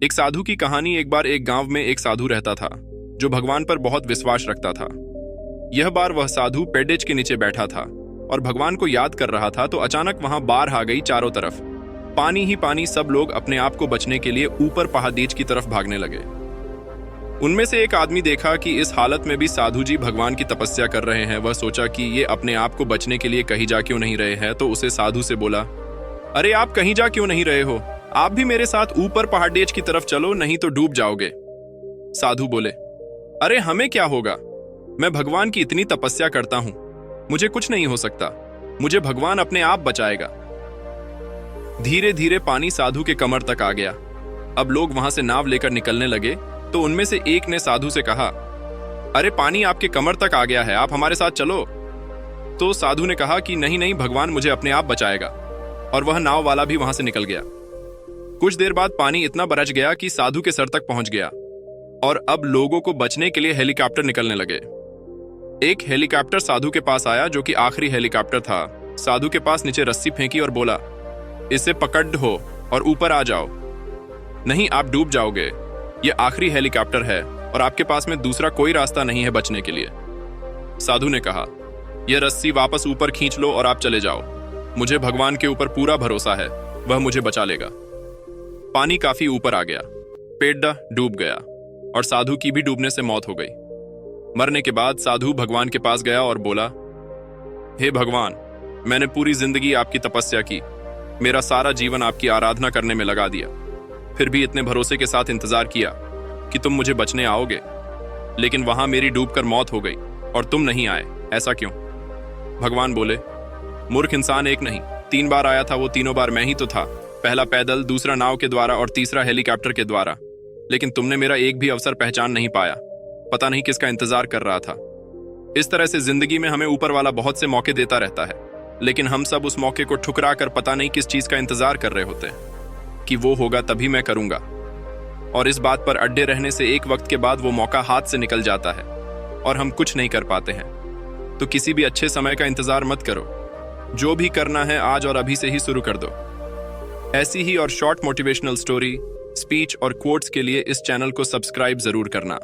एक साधु की कहानी। एक बार एक गांव में एक साधु रहता था जो भगवान पर बहुत विश्वास रखता था। यह बार वह साधु पेड़ेज के नीचे बैठा था और भगवान को याद कर रहा था तो अचानक वहां बाढ़ आ गई। चारों तरफ पानी ही पानी। सब लोग अपने आप को बचने के लिए ऊपर पहाड़ीज की तरफ भागने लगे। उनमें से एक आदमी देखा कि इस हालत में भी साधु जी भगवान की तपस्या कर रहे हैं। वह सोचा कि ये अपने आप को बचने के लिए कहीं जा क्यों नहीं रहे हैं, तो उसे साधु से बोला, अरे आप कहीं जा क्यों नहीं रहे हो? आप भी मेरे साथ ऊपर पहाड़ीज की तरफ चलो, नहीं तो डूब जाओगे। साधु बोले, अरे हमें क्या होगा, मैं भगवान की इतनी तपस्या करता हूं, मुझे कुछ नहीं हो सकता, मुझे भगवान अपने आप बचाएगा। धीरे धीरे पानी साधु के कमर तक आ गया। अब लोग वहां से नाव लेकर निकलने लगे तो उनमें से एक ने साधु से कहा, अरे पानी आपके कमर तक आ गया है, आप हमारे साथ चलो। तो साधु ने कहा कि नहीं नहीं, भगवान मुझे अपने आप बचाएगा। और वह नाव वाला भी वहां से निकल गया। कुछ देर बाद पानी इतना बरस गया कि साधु के सर तक पहुंच गया और अब लोगों को बचने के लिए हेलीकॉप्टर निकलने लगे। एक हेलीकॉप्टर साधु के पास आया जो कि आखिरी हेलीकॉप्टर था। साधु के पास नीचे रस्सी फेंकी और बोला, इसे पकड़ हो और ऊपर आ जाओ, नहीं आप डूब जाओगे। यह आखिरी हेलीकॉप्टर है और आपके पास में दूसरा कोई रास्ता नहीं है बचने के लिए। साधु ने कहा, यह रस्सी वापस ऊपर खींच लो और आप चले जाओ, मुझे भगवान के ऊपर पूरा भरोसा है, वह मुझे बचा लेगा। पानी काफी ऊपर आ गया, पेड्डा डूब गया और साधु की भी डूबने से मौत हो गई। मरने के बाद साधु भगवान के पास गया और बोला, हे भगवान, मैंने पूरी जिंदगी आपकी तपस्या की, मेरा सारा जीवन आपकी आराधना करने में लगा दिया, फिर भी इतने भरोसे के साथ इंतजार किया कि तुम मुझे बचने आओगे, लेकिन वहां मेरी डूबकर मौत हो गई और तुम नहीं आए, ऐसा क्यों? भगवान बोले, मूर्ख इंसान एक नहीं 3 बार आया था, वो तीनों बार मैं ही तो था। पहला पैदल, दूसरा नाव के द्वारा और तीसरा हेलीकॉप्टर के द्वारा, लेकिन तुमने मेरा एक भी अवसर पहचान नहीं पाया, पता नहीं किसका इंतजार कर रहा था। इस तरह से जिंदगी में हमें ऊपर वाला बहुत से मौके देता रहता है, लेकिन हम सब उस मौके को ठुकरा कर पता नहीं किस चीज का इंतजार कर रहे होते हैं कि वो होगा तभी मैं करूंगा। और इस बात पर अड्डे रहने से एक वक्त के बाद वो मौका हाथ से निकल जाता है और हम कुछ नहीं कर पाते हैं। तो किसी भी अच्छे समय का इंतजार मत करो, जो भी करना है आज और अभी से ही शुरू कर दो। ऐसी ही और शॉर्ट मोटिवेशनल स्टोरी, स्पीच और कोट्स के लिए इस चैनल को सब्सक्राइब जरूर करना।